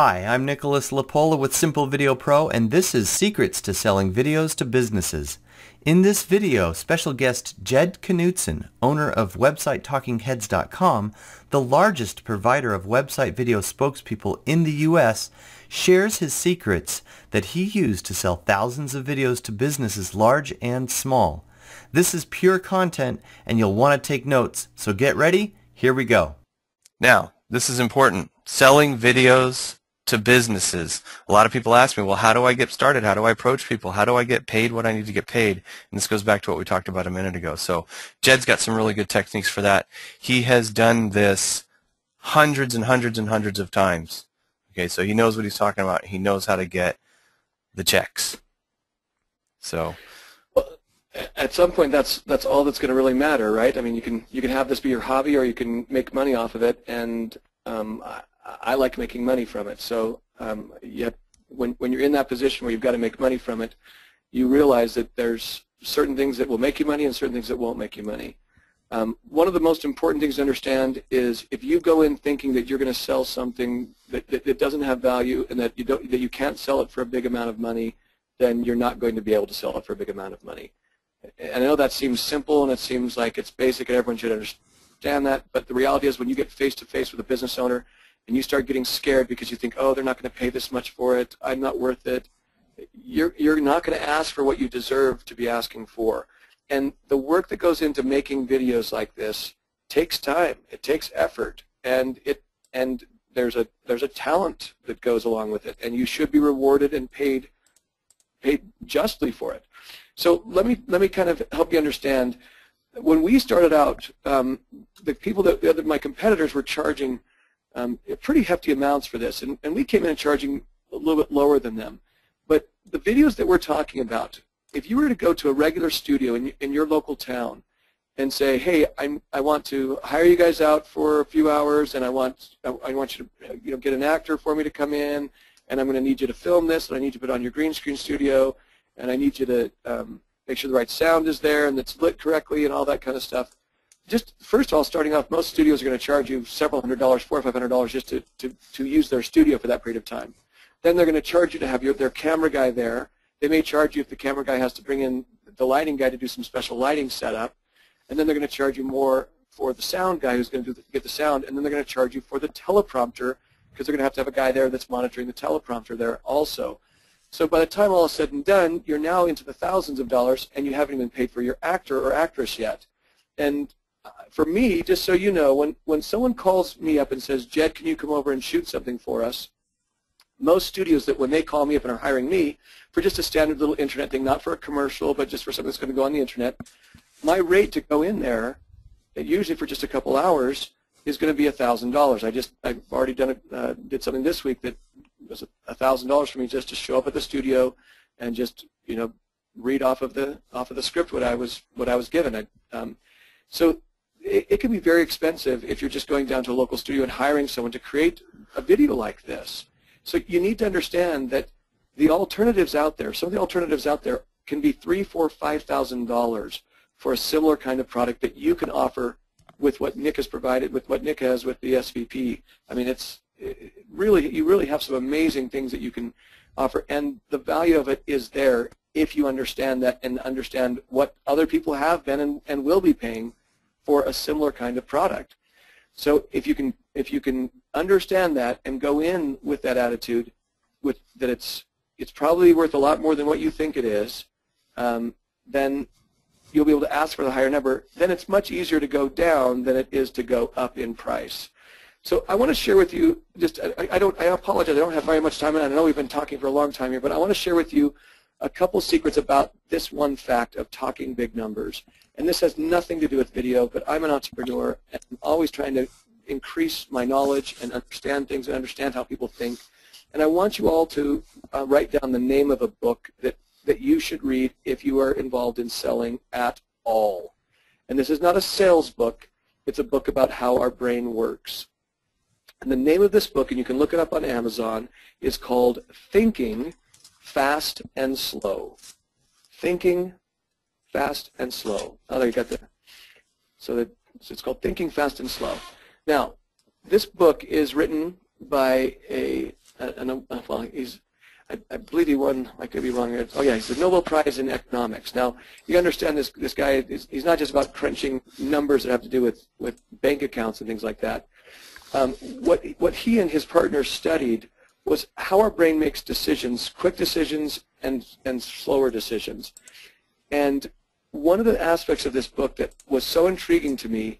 Hi, I'm Nicholas Lapola with Simple Video Pro, and this is Secrets to Selling Videos to Businesses. In this video, special guest Jed Knutson, owner of WebsiteTalkingHeads.com, the largest provider of website video spokespeople in the U.S., shares his secrets that he used to sell thousands of videos to businesses large and small. This is pure content, and you'll want to take notes, so get ready, here we go. Now, this is important. Selling videos to businesses. A lot of people ask me, well, how do I get started? How do I approach people? How do I get paid what I need to get paid? And this goes back to what we talked about a minute ago. So Jed's got some really good techniques for that. He has done this hundreds and hundreds and hundreds of times. Okay, so he knows what he's talking about. He knows how to get the checks. So at some point, that's all that's going to really matter, right? I mean, you can have this be your hobby, or you can make money off of it, and I like making money from it. So when you're in that position where you've got to make money from it, you realize that there's certain things that will make you money and certain things that won't make you money. One of the most important things to understand is if you go in thinking that you're going to sell something that doesn't have value and that you can't sell it for a big amount of money, then you're not going to be able to sell it for a big amount of money. And I know that seems simple and it seems like it's basic and everyone should understand that, but the reality is when you get face-to-face with a business owner and you start getting scared because you think, oh, they're not going to pay this much for it, I'm not worth it, you're not going to ask for what you deserve to be asking for. And the work that goes into making videos like this takes time, it takes effort, and there's a talent that goes along with it, and you should be rewarded and paid justly for it. So let me kind of help you understand. When we started out, the people that my competitors were charging pretty hefty amounts for this, and we came in charging a little bit lower than them. But the videos that we're talking about, if you were to go to a regular studio in your local town and say, hey, I want to hire you guys out for a few hours, and I want you to get an actor for me to come in, and I'm going to need you to film this, and I need you to put it on your green screen studio, and I need you to make sure the right sound is there and it's lit correctly and all that kind of stuff. Just first of all, starting off, most studios are going to charge you several $100s, $400 or $500 just to use their studio for that period of time. Then they're going to charge you to have their camera guy there. They may charge you if the camera guy has to bring in the lighting guy to do some special lighting setup. And then they're going to charge you more for the sound guy who's going to get the sound. And then they're going to charge you for the teleprompter because they're going to have a guy there that's monitoring the teleprompter there also. So by the time all is said and done, you're now into the thousands of dollars, and you haven't even paid for your actor or actress yet. And for me, just so you know, when someone calls me up and says, Jed, can you come over and shoot something for us? Most studios that when they call me up and are hiring me for just a standard little internet thing, not for a commercial, but just for something that's going to go on the internet, my rate to go in there, usually for just a couple hours, is going to be $1,000. I've already did something this week that was $1,000 for me just to show up at the studio and just read off of the script what I was given. So it can be very expensive if you're just going down to a local studio and hiring someone to create a video like this. So you need to understand that the alternatives out there, some of the alternatives out there can be $3,000, $4,000, $5,000 for a similar kind of product that you can offer with what Nick has provided, with what Nick has with the SVP. I mean, you really have some amazing things that you can offer, and the value of it is there if you understand that and understand what other people have been and will be paying for a similar kind of product. So if you can understand that and go in with that attitude, that it's probably worth a lot more than what you think it is, then you'll be able to ask for the higher number. Then it's much easier to go down than it is to go up in price. So I want to share with you, I apologize, I don't have very much time, and I know we've been talking for a long time here, but I want to share with you a couple secrets about this one fact of talking big numbers. And this has nothing to do with video, but I'm an entrepreneur, and I'm always trying to increase my knowledge and understand things and understand how people think. And I want you all to write down the name of a book that you should read if you are involved in selling at all. And this is not a sales book. It's a book about how our brain works. And the name of this book, and you can look it up on Amazon, is called Thinking Fast and Slow. Thinking Fast and Slow. Oh, there you got that. So it's called Thinking Fast and Slow. Now, this book is written by a well, I believe he won, I could be wrong here. Oh yeah, he's the Nobel Prize in Economics. Now, you understand this guy, he's not just about crunching numbers that have to do with bank accounts and things like that. What he and his partners studied was how our brain makes decisions, quick decisions and slower decisions. And one of the aspects of this book that was so intriguing to me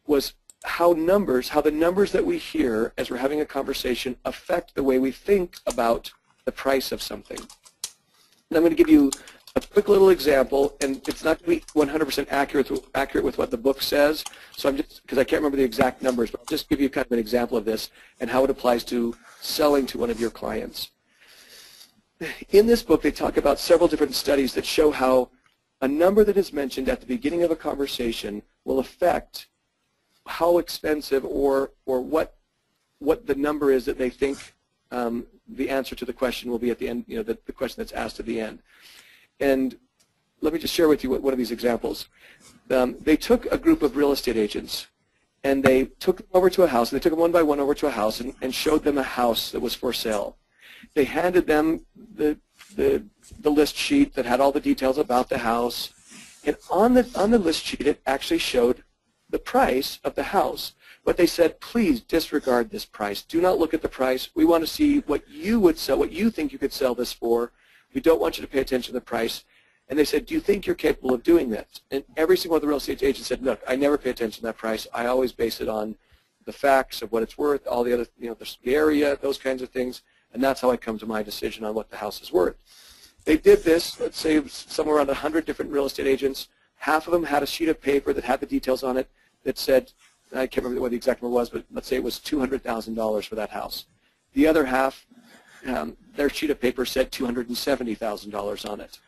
was how the numbers that we hear as we're having a conversation affect the way we think about the price of something. And I'm going to give you a quick little example, and it's not going to be 100% accurate with what the book says, so I'm just, because I can't remember the exact numbers, but I'll just give you kind of an example of this and how it applies to selling to one of your clients. In this book, they talk about several different studies that show how a number that is mentioned at the beginning of a conversation will affect how expensive or what the number is that they think the answer to the question will be at the end, the question that's asked at the end. And let me just share with you one of these examples. They took a group of real estate agents and they took them over to a house. They took them one by one over to a house and showed them a house that was for sale. They handed them the list sheet that had all the details about the house. And on the list sheet, it actually showed the price of the house. But they said, please disregard this price. Do not look at the price. We want to see what you would sell, what you think you could sell this for. We don't want you to pay attention to the price. And they said, do you think you're capable of doing that? And every single one of the real estate agents said, look, I never pay attention to that price. I always base it on the facts of what it's worth, all the other, the area, those kinds of things. And that's how I come to my decision on what the house is worth. They did this, let's say somewhere around 100 different real estate agents. Half of them had a sheet of paper that had the details on it that said, I can't remember what the exact number was, but let's say it was $200,000 for that house. The other half, their sheet of paper said $270,000 on it.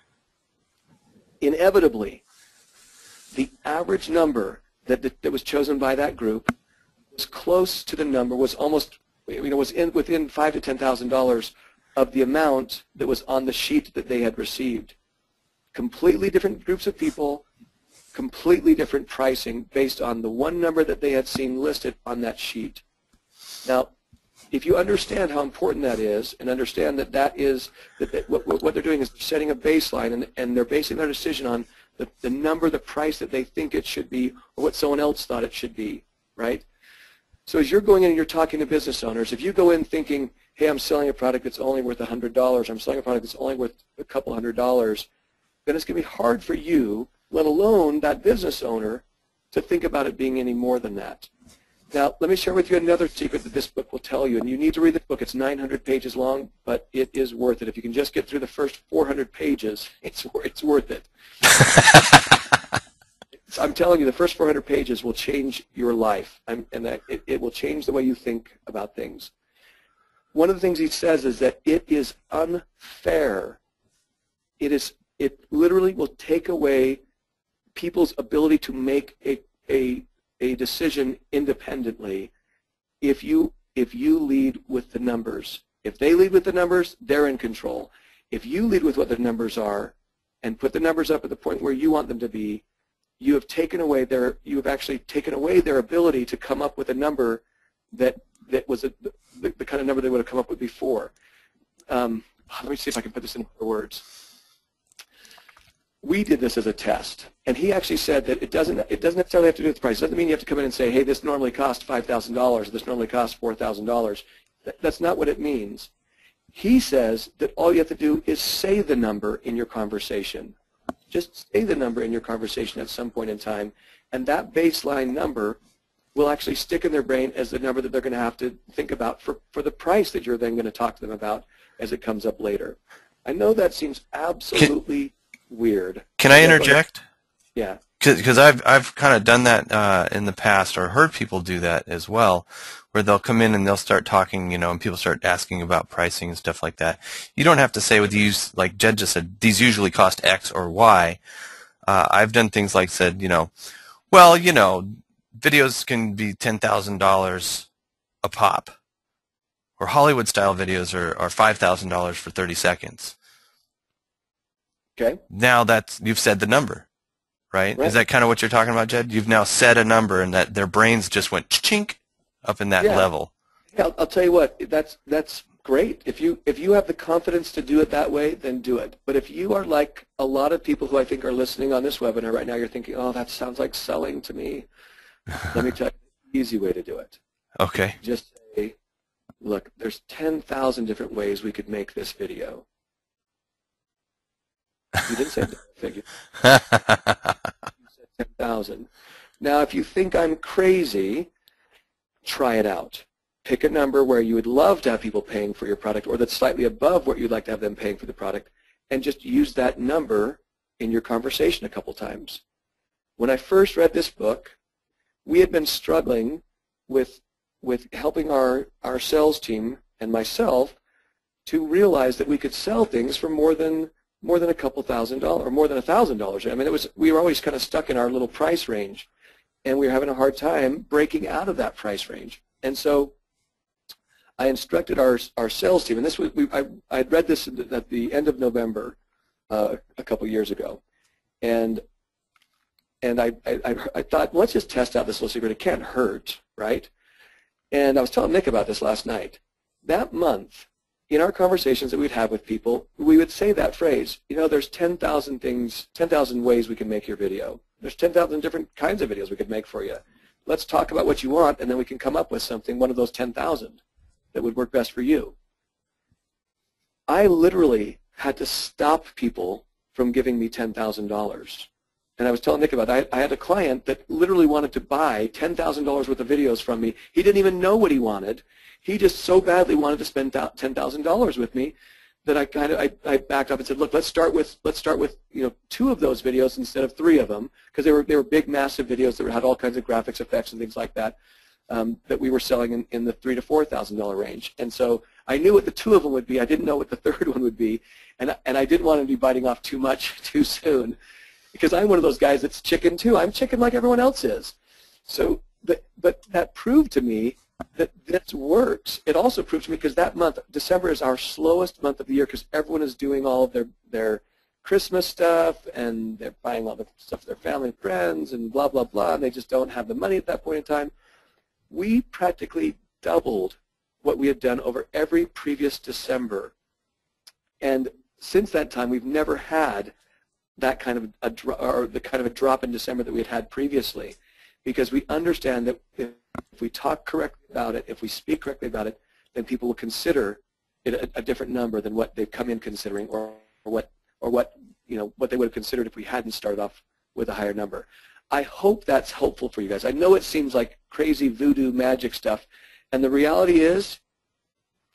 Inevitably, the average number that was chosen by that group was close to the number, was almost, was within $5,000 to $10,000 of the amount that was on the sheet that they had received. Completely different groups of people, completely different pricing based on the one number that they had seen listed on that sheet. Now, if you understand how important that is, and understand that what they're doing is they're setting a baseline, and they're basing their decision on the number, the price that they think it should be, or what someone else thought it should be, right? So as you're going in and you're talking to business owners, if you go in thinking, hey, I'm selling a product that's only worth $100, I'm selling a product that's only worth a couple $100, then it's going to be hard for you, let alone that business owner, to think about it being any more than that. Now, let me share with you another secret that this book will tell you, and you need to read this book. It's 900 pages long, but it is worth it. If you can just get through the first 400 pages, it's worth it. I'm telling you, the first 400 pages will change your life, and it will change the way you think about things. One of the things he says is that it is unfair. It literally will take away people's ability to make a decision independently if you lead with the numbers. If they lead with the numbers, they're in control. If you lead with what the numbers are and put the numbers up at the point where you want them to be, you have actually taken away their ability to come up with a number that was the kind of number they would have come up with before. Let me see if I can put this in other words. We did this as a test, and he actually said that it doesn't necessarily have to do with the price. It doesn't mean you have to come in and say, hey, this normally costs $5,000, this normally costs $4,000. That's not what it means. He says that all you have to do is say the number in your conversation. Just say the number in your conversation at some point in time, and that baseline number will actually stick in their brain as the number that they're going to have to think about for the price that you're then going to talk to them about as it comes up later. I know that seems absolutely weird. Can I interject? Yeah. Because I've kind of done that in the past, or heard people do that as well, where they'll come in and they'll start talking, and people start asking about pricing and stuff like that. You don't have to say with these, like Jed just said, these usually cost X or Y. I've done things like said, well, videos can be $10,000 a pop, or Hollywood-style videos are $5,000 for 30 seconds. Okay. Now you've said the number, right? Is that kind of what you're talking about, Jed? You've now said a number, and that their brains just went chink up in that level. Yeah, I'll tell you what. That's great. If you have the confidence to do it that way, then do it. But if you are like a lot of people who I think are listening on this webinar right now, you're thinking, oh, that sounds like selling to me. Let me tell you the easy way to do it. Okay. Just say, look, there's 10,000 different ways we could make this video. You didn't say figure. You said 10,000. Now, if you think I'm crazy, try it out. Pick a number where you would love to have people paying for your product or that's slightly above what you'd like to have them paying for the product, and just use that number in your conversation a couple times. When I first read this book, we had been struggling with helping our sales team and myself to realize that we could sell things for more than a couple $1,000 or more than $1,000. I mean, we were always kind of stuck in our little price range, and we were having a hard time breaking out of that price range. And so I instructed our sales team, and this was I had read this at the end of November a couple years ago, and I thought, let's just test out this little secret. It can't hurt, right? And I was telling Nick about this last night. That month, in our conversations that we'd have with people, we would say that phrase, you know, there's 10,000 things, 10,000 ways we can make your video. There's 10,000 different kinds of videos we could make for you. Let's talk about what you want, and then we can come up with something, one of those 10,000, that would work best for you. I literally had to stop people from giving me $10,000. And I was telling Nick about it. I had a client that literally wanted to buy $10,000 worth of videos from me. He didn't even know what he wanted. He just so badly wanted to spend $10,000 with me that I backed up and said, look, let's start with 2 of those videos instead of 3 of them, because they were big, massive videos that had all kinds of graphics, effects, and things like that that we were selling in the $3,000 to $4,000 range. And so I knew what the 2 of them would be. I didn't know what the 3rd one would be, and I didn't want to be biting off too much too soon, because I'm one of those guys that's chicken too. I'm chicken like everyone else is. So, but that proved to me that this works. It also proved to me, because that month, December, is our slowest month of the year, because everyone is doing all of their Christmas stuff, and they're buying all the stuff for their family and friends, and blah, blah, blah, and they just don't have the money at that point in time. We practically doubled what we had done over every previous December. And since that time, we've never had that kind of a drop in December that we had previously, because we understand that if we talk correctly about it, if we speak correctly about it, then people will consider it a different number than what they've come in considering, or what they would have considered if we hadn't started off with a higher number. I hope that's helpful for you guys. I know it seems like crazy voodoo magic stuff, and the reality is,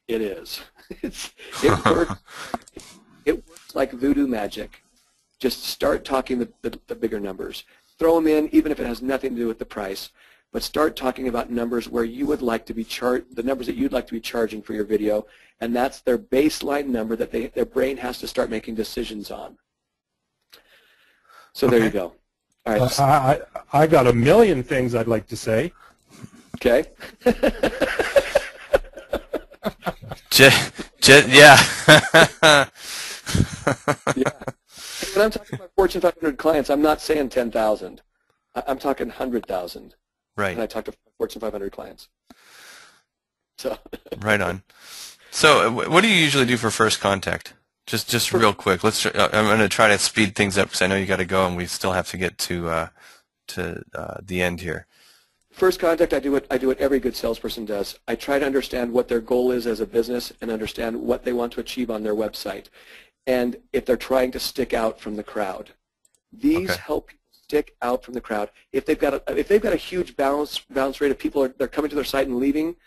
it is. It works. It works like voodoo magic. Just start talking the bigger numbers. Throw them in, even if it has nothing to do with the price, but start talking about numbers where you would like to be the numbers that you'd like to be charging for your video, and that's their baseline number that their brain has to start making decisions on. So there you go. All right. I got a million things I'd like to say. Okay. Yeah. Yeah. When I'm talking about Fortune 500 clients, I'm not saying 10,000. I'm talking 100,000. Right. And I talk to Fortune 500 clients. So. Right on. So, what do you usually do for first contact? Just real quick. I'm going to try to speed things up, because I know you got to go, and we still have to get to the end here. First contact, I do what every good salesperson does. I try to understand what their goal is as a business and understand what they want to achieve on their website, and if they're trying to stick out from the crowd. These help people stick out from the crowd. If they've got a huge bounce rate of people they're coming to their site and leaving,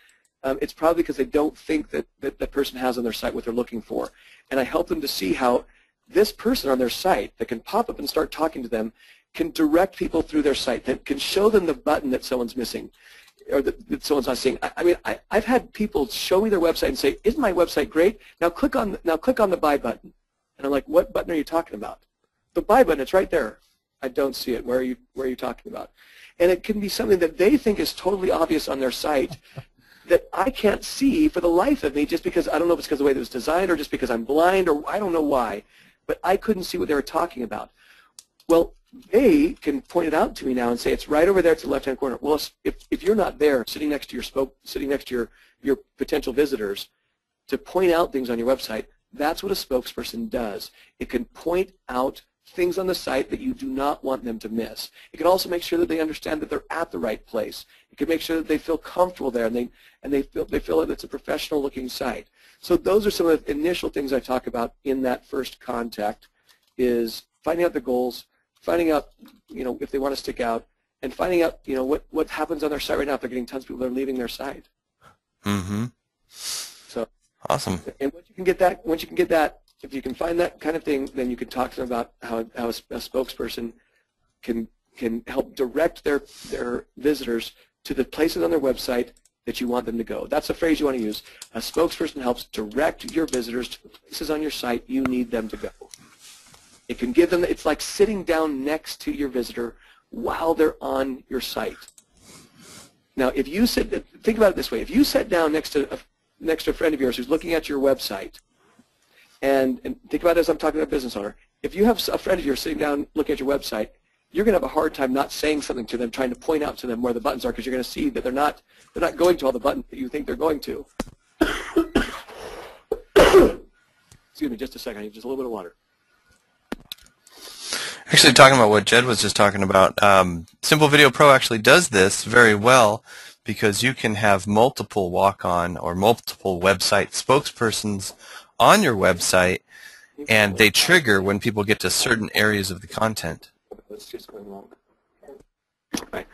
it's probably because they don't think that that person has on their site what they're looking for. And I help them to see how this person on their site that can pop up and start talking to them can direct people through their site, that can show them the button that someone's missing or that someone's not seeing. I mean, I've had people show me their website and say, "Isn't my website great? Now click on the buy button." And I'm like, "What button are you talking about?" The buy button, it's right there. I don't see it. Where are you talking about? And it can be something that they think is totally obvious on their site that I can't see for the life of me, just because I don't know if it's because of the way it was designed, or just because I'm blind, or I don't know why, but I couldn't see what they were talking about. Well, they can point it out to me now and say, it's right over there to the left-hand corner. Well, if you're not there, sitting next to your potential visitors, to point out things on your website, that's what a spokesperson does. It can point out things on the site that you do not want them to miss. It can also make sure that they understand that they're at the right place. It can make sure that they feel comfortable there and they feel that it's a professional looking site. So those are some of the initial things I talk about in that first contact, is finding out the goals, finding out, if they want to stick out, and finding out, what happens on their site right now if they're getting tons of people that are leaving their site. Mm-hmm. So awesome. And once you can get that, if you can find that kind of thing, then you can talk to them about how a spokesperson can help direct their visitors to the places on their website that you want them to go. That's the phrase you want to use. A spokesperson helps direct your visitors to the places on your site you need them to go. It can give them, it's like sitting down next to your visitor while they're on your site. Now, if you think about it this way, if you sat down next to a friend of yours who's looking at your website, and think about it as I'm talking to a business owner, if you have a friend of yours sitting down looking at your website, you're going to have a hard time not saying something to them, trying to point out to them where the buttons are, because you're going to see that they're not going to all the buttons that you think they're going to. Excuse me, just a second. I need just a little bit of water. Actually, talking about what Jed was just talking about, Simple Video Pro actually does this very well, because you can have multiple walk-on or multiple website spokespersons on your website, and they trigger when people get to certain areas of the content. It's just going wrong. Right.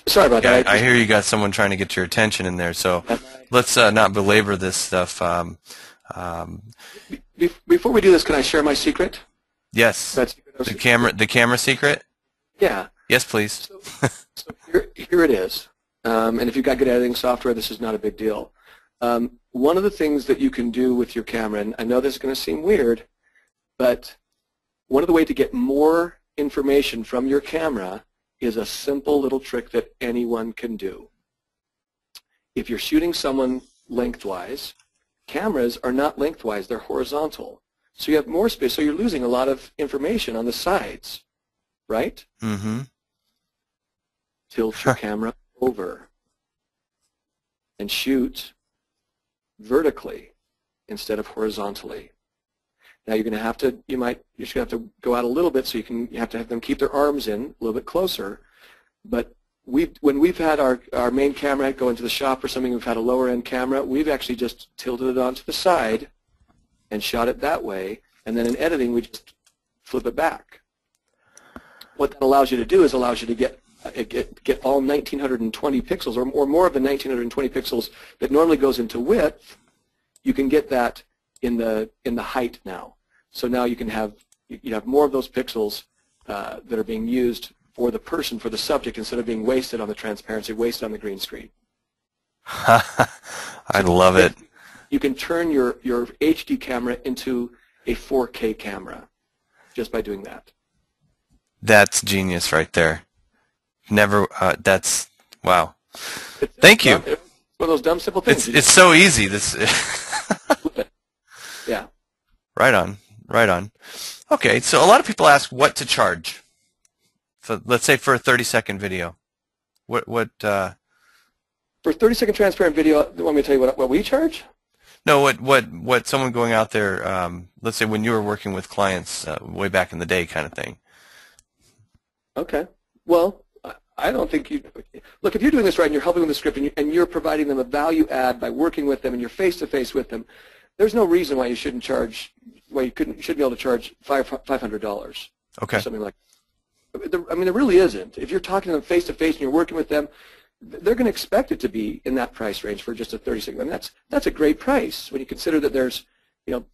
Sorry about that. I hear you got someone trying to get your attention in there, so let's not belabor this stuff. Before we do this, can I share my secret? Yes. The camera secret? Yeah. Yes, please. So here it is. And if you've got good editing software, this is not a big deal. One of the things that you can do with your camera, and I know this is going to seem weird, but one of the ways to get more information from your camera is a simple little trick that anyone can do. If you're shooting someone lengthwise, cameras are not lengthwise, they're horizontal. So you have more space, so you're losing a lot of information on the sides, right? Mm-hmm. Tilt your camera over and shoot vertically instead of horizontally. Now you're going to have to, you're just going to have to go out a little bit, so you have to have them keep their arms in a little bit closer. But when we've had our main camera go into the shop or something, we've had a lower end camera, we've actually just tilted it onto the side and shot it that way, and then in editing we just flip it back. What that allows you to do is allows you to get all 1920 pixels or more of the 1920 pixels that normally goes into width. You can get that in the height now. So now you have more of those pixels that are being used for the person, for the subject, instead of being wasted on the transparency, wasted on the green screen. I love it. You can turn your HD camera into a 4K camera just by doing that. That's genius right there. Never. That's wow. Thank you. It's one of those dumb, simple things. It's so easy. This. Yeah. Right on. Right on. Okay, so a lot of people ask what to charge. So let's say for a 30-second video. For a 30-second transparent video, you want me to tell you what we charge? No, what someone going out there, let's say when you were working with clients way back in the day kind of thing. Okay. Well, I don't think you – look, if you're doing this right and you're helping with the script and you're providing them a value add by working with them and you're face-to-face with them, there's no reason why you shouldn't charge – why you should be able to charge $500 Okay. or something like that. I mean, there really isn't. If you're talking to them face-to-face and you're working with them, they're going to expect it to be in that price range for just a 30-second. And that's a great price when you consider that there's,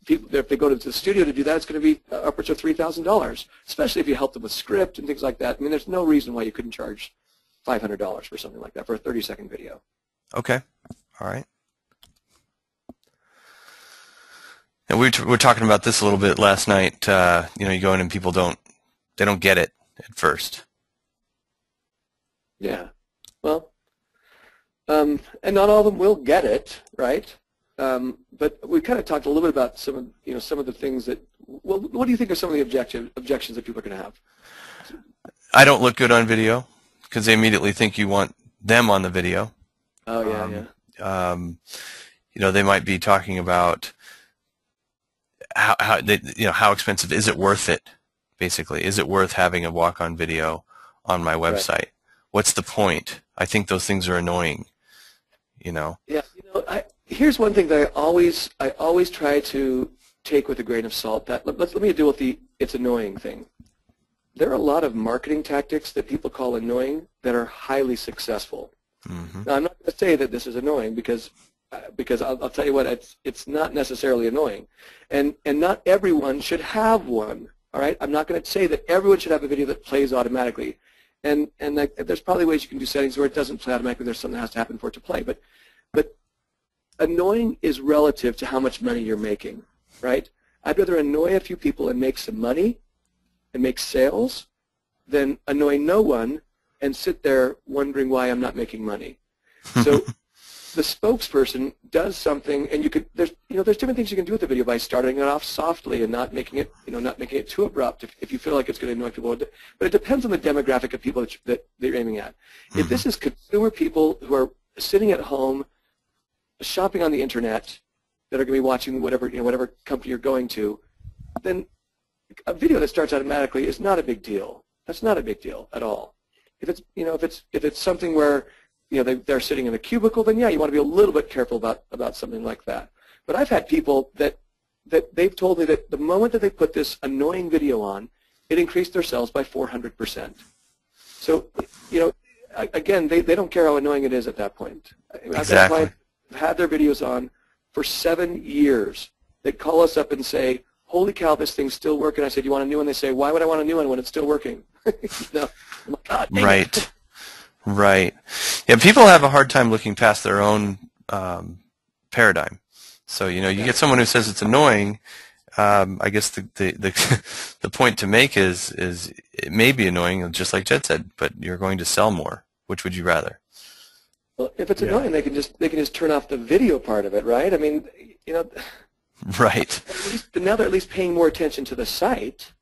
people, if they go to the studio to do that, it's going to be upwards of $3,000, especially if you help them with script and things like that. I mean, there's no reason why you couldn't charge $500 for something like that for a 30-second video. Okay. All right. And we were talking about this a little bit last night. You go in and people don't get it at first. Yeah. Well, and not all of them will get it, right? But we kind of talked a little bit about some of the things that. Well, what do you think are some of the objections that people are going to have? I don't look good on video because they immediately think you want them on the video. Oh yeah, yeah. they might be talking about how expensive is it worth it? Basically, is it worth having a walk-on video on my website? Right. What's the point? I think those things are annoying. Yeah. Here's one thing that I always try to take with a grain of salt. Let me deal with the it's annoying thing. There are a lot of marketing tactics that people call annoying that are highly successful. Mm-hmm. Now, I'm not going to say that this is annoying because I'll tell you what, it's not necessarily annoying, and not everyone should have one. All right, I'm not going to say that everyone should have a video that plays automatically, and there's probably ways you can do settings where it doesn't play automatically. There's something that has to happen for it to play, but annoying is relative to how much money you're making, right? I'd rather annoy a few people and make some money and make sales than annoy no one and sit there wondering why I'm not making money. So the spokesperson does something, and there's different things you can do with the video by starting it off softly and not making it too abrupt if you feel like it's going to annoy people. But it depends on the demographic of people that you're aiming at. If this is consumer people who are sitting at home shopping on the internet that are going to be watching whatever company you're going to, then a video that starts automatically is not a big deal. That's not a big deal at all. If it's something where they're sitting in a cubicle, then yeah, you want to be a little bit careful about something like that. But I've had people that they've told me that the moment that they put this annoying video on, it increased their sales by 400%. So again, they don't care how annoying it is at that point. Exactly. I've had their videos on for 7 years. They call us up and say, "Holy cow, this thing's still working." I said, "You want a new one?" They say, "Why would I want a new one when it's still working?" I'm like, God, dang right. it. Right. Yeah, people have a hard time looking past their own paradigm. So, you get someone who says it's annoying. I guess the point to make is it may be annoying, just like Jed said, but you're going to sell more. Which would you rather? Well, if it's annoying, they can just turn off the video part of it, right? I mean, Right. Now they're at least paying more attention to the site,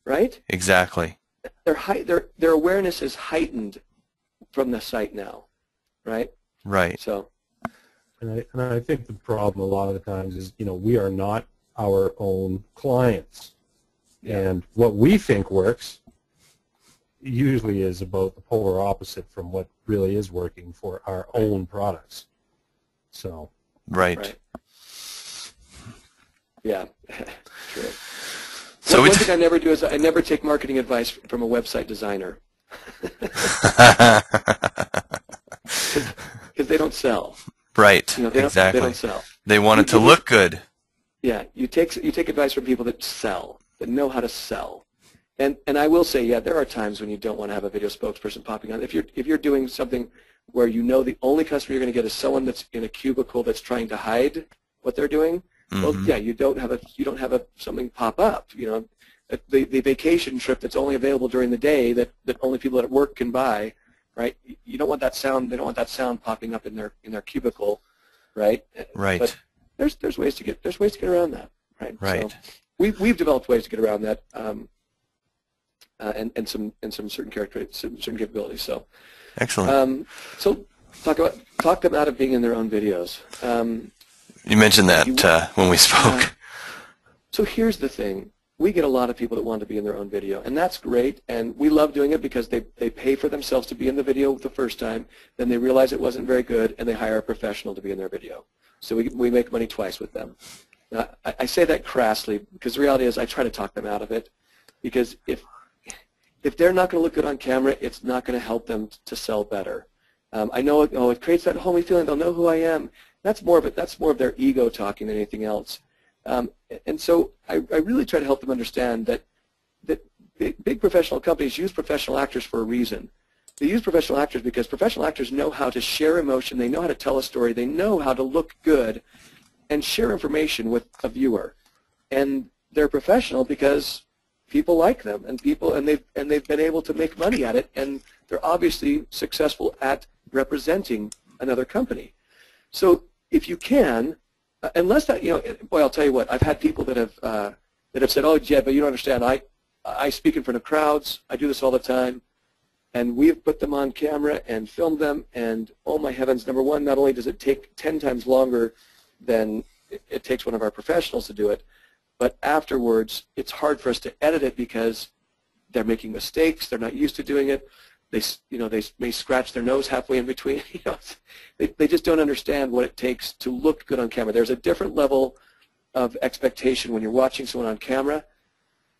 right? Exactly. Their awareness is heightened from the site now, right? Right. So, and I think the problem a lot of the times is we are not our own clients, and what we think works usually is about the polar opposite from what really is working for our own products. So. Right. Yeah. True. So one thing I never do is I never take marketing advice from a website designer. Because they don't sell. Right. They Exactly. don't sell. They want it to look good. Yeah. You take advice from people that sell, that know how to sell. And I will say, yeah, there are times when you don't want to have a video spokesperson popping on. If you're doing something where the only customer you're going to get is someone that's in a cubicle that's trying to hide what they're doing, well, yeah, you don't have something pop up. The vacation trip that's only available during the day that only people at work can buy, right? You don't want that sound. They don't want that sound popping up in their cubicle, right? Right. But there's ways to get around that, right? Right. So we've developed ways to get around that, and some certain certain capabilities. So excellent. So talk them out of being in their own videos. You mentioned that when we spoke. So here's the thing. We get a lot of people that want to be in their own video, and that's great, and we love doing it because they pay for themselves to be in the video the first time, then they realize it wasn't very good, and they hire a professional to be in their video. So we make money twice with them. Now, I say that crassly because the reality is I try to talk them out of it, because if they're not going to look good on camera, it's not going to help them to sell better. I know it creates that homey feeling. They'll know who I am. That's more of their ego talking than anything else. And so I really try to help them understand that big professional companies use professional actors for a reason. They use professional actors because professional actors know how to share emotion. They know how to tell a story. They know how to look good and share information with a viewer. And they're professional because people like them, and they've been able to make money at it, and they're obviously successful at representing another company. So if you can, unless that, boy, I'll tell you what, I've had people that have said, "Oh, Jed, but you don't understand. I speak in front of crowds. I do this all the time." And we've put them on camera and filmed them, and oh my heavens, number one, not only does it take 10 times longer then it takes one of our professionals to do it. But afterwards, it's hard for us to edit it because they're making mistakes. They're not used to doing it. They may scratch their nose halfway in between. They just don't understand what it takes to look good on camera. There's a different level of expectation when you're watching someone on camera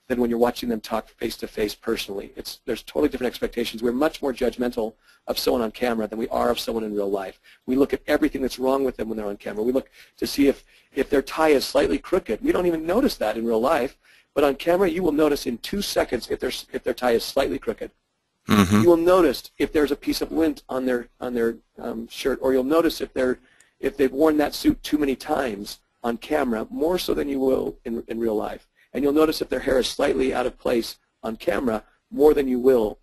than when you're watching them talk face-to-face personally. There's totally different expectations. We're much more judgmental of someone on camera than we are of someone in real life. We look at everything that's wrong with them when they're on camera. We look to see if their tie is slightly crooked. We don't even notice that in real life, but on camera you will notice in 2 seconds if their tie is slightly crooked. Mm-hmm. You will notice if there's a piece of lint on their shirt, or you'll notice if they've worn that suit too many times on camera, more so than you will in real life. And you'll notice if their hair is slightly out of place on camera more than you will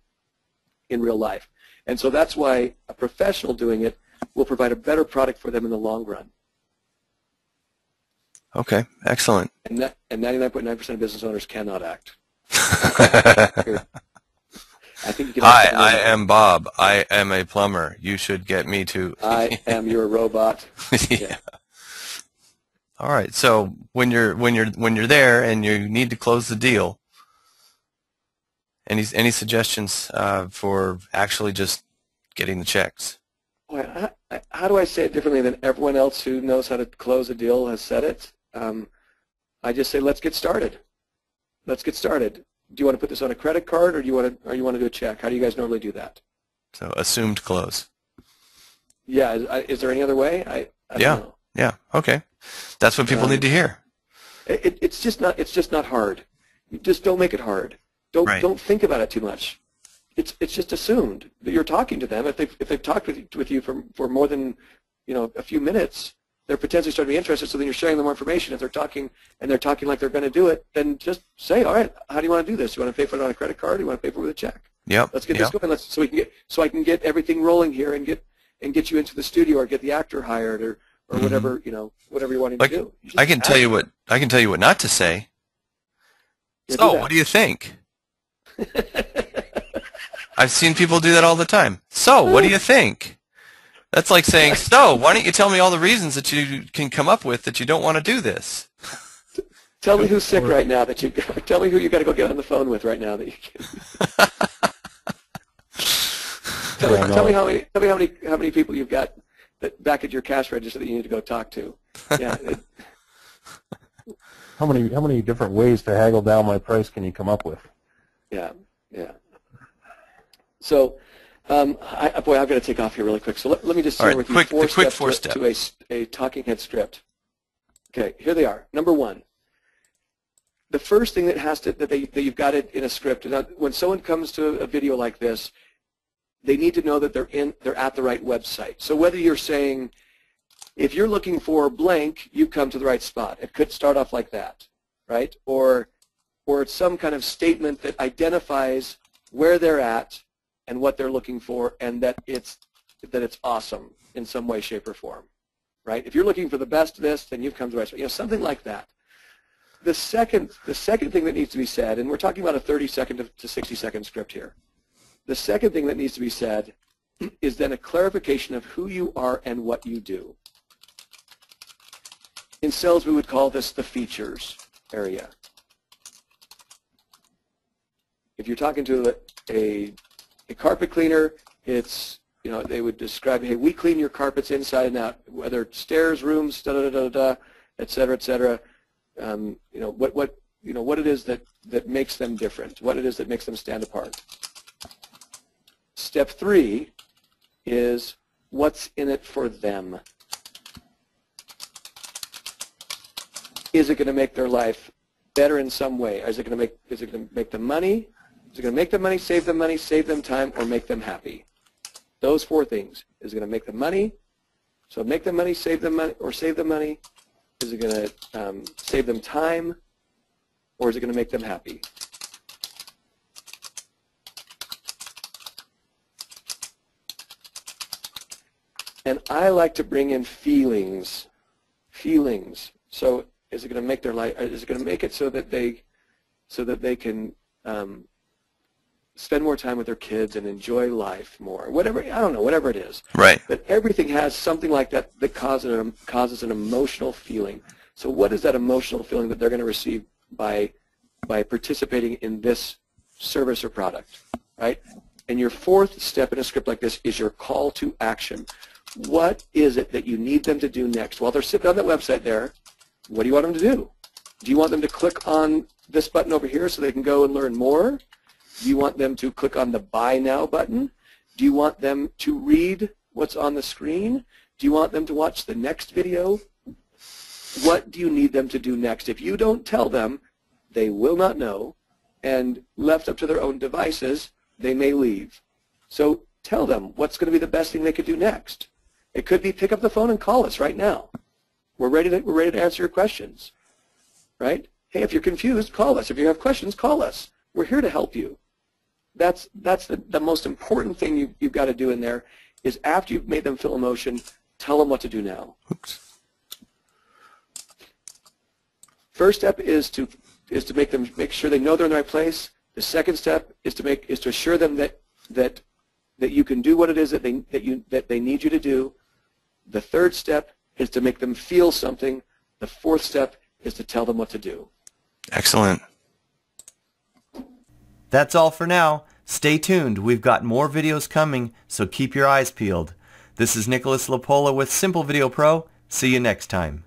in real life. And so that's why a professional doing it will provide a better product for them in the long run. Okay, excellent. And 99.9% of business owners cannot act. I think you can. Hi, I am Bob. I am a plumber. You should get me to. I am your robot. Yeah. All right. So when you're there and you need to close the deal, any suggestions for actually just getting the checks? Well, how do I say it differently than everyone else who knows how to close a deal has said it? I just say, let's get started. Let's get started. Do you want to put this on a credit card, or do you want to do a check? How do you guys normally do that? So assumed close. Yeah. Is there any other way? I don't know. Yeah. Okay. That's what people need to hear. It's just not hard. You just don't make it hard. Don't think about it too much. It's just assumed that you're talking to them. If they've talked with you for more than a few minutes, they're potentially starting to be interested. So then you're sharing them more information. If they're talking like they're going to do it, then just say, all right, how do you want to do this? Do you want to pay for it on a credit card? Or do you want to pay for it with a check? Yep. Let's get this going. So I can get everything rolling here and get you into the studio, or get the actor hired, or whatever whatever you're wanting to do. I can tell you what not to say. Yeah, so what do you think? I've seen people do that all the time. So what do you think? That's like saying, so why don't you tell me all the reasons that you can come up with that you don't want to do this? Tell me who's sick right now. Tell me who you got to go get on the phone with right now. That you can. Tell me how many people you've got back at your cash register that you need to go talk to. Yeah. How many different ways to haggle down my price can you come up with? Yeah. So, boy, I've got to take off here really quick. So let me just share with you four steps to a talking head script. Okay, here they are. Number one, the first thing that you've got it in a script. Now, when someone comes to a video like this, they need to know that they're at the right website. So whether you're saying, if you're looking for blank, you've come to the right spot. It could start off like that, right? Or it's some kind of statement that identifies where they're at and what they're looking for, and that it's awesome in some way, shape, or form, right? If you're looking for the best of this, then you've come to the right spot. Something like that. The second thing that needs to be said, and we're talking about a 30-second to 60-second script here. The second thing that needs to be said is then a clarification of who you are and what you do. In sales, we would call this the features area. If you're talking to a carpet cleaner, it's, they would describe, hey, we clean your carpets inside and out, whether stairs, rooms, et cetera, et cetera. What it is that makes them different, what it is that makes them stand apart. Step 3 is what's in it for them. Is it going to make their life better in some way? Is it going to make them money? Is it going to make them money, save them time, or make them happy? Those 4 things. Is it going to make them money? So make them money, save them money, or save them money? Is it going to save them time, or is it going to make them happy? And I like to bring in feelings. So is it going to make their life? Is it going to make it so that they can, spend more time with their kids and enjoy life more. Whatever, I don't know, whatever it is. Right. But everything has something like that that causes an emotional feeling. So what is that emotional feeling that they're going to receive by participating in this service or product, right? And your fourth step in a script like this is your call to action. What is it that you need them to do next? While they're sitting on that website there, what do you want them to do? Do you want them to click on this button over here so they can go and learn more? Do you want them to click on the Buy Now button? Do you want them to read what's on the screen? Do you want them to watch the next video? What do you need them to do next? If you don't tell them, they will not know, and left up to their own devices, they may leave. So tell them what's going to be the best thing they could do next. It could be pick up the phone and call us right now. We're ready to answer your questions, right? Hey, if you're confused, call us. If you have questions, call us. We're here to help you. That's the most important thing you've got to do in there is after you've made them feel emotion, tell them what to do now. Oops. First step is to make sure they know they're in the right place. The second step is to assure them that you can do what it is that they need you to do. The third step is to make them feel something. The fourth step is to tell them what to do. Excellent. That's all for now. Stay tuned. We've got more videos coming, so keep your eyes peeled. This is Nicholas LaPola with Simple Video Pro. See you next time.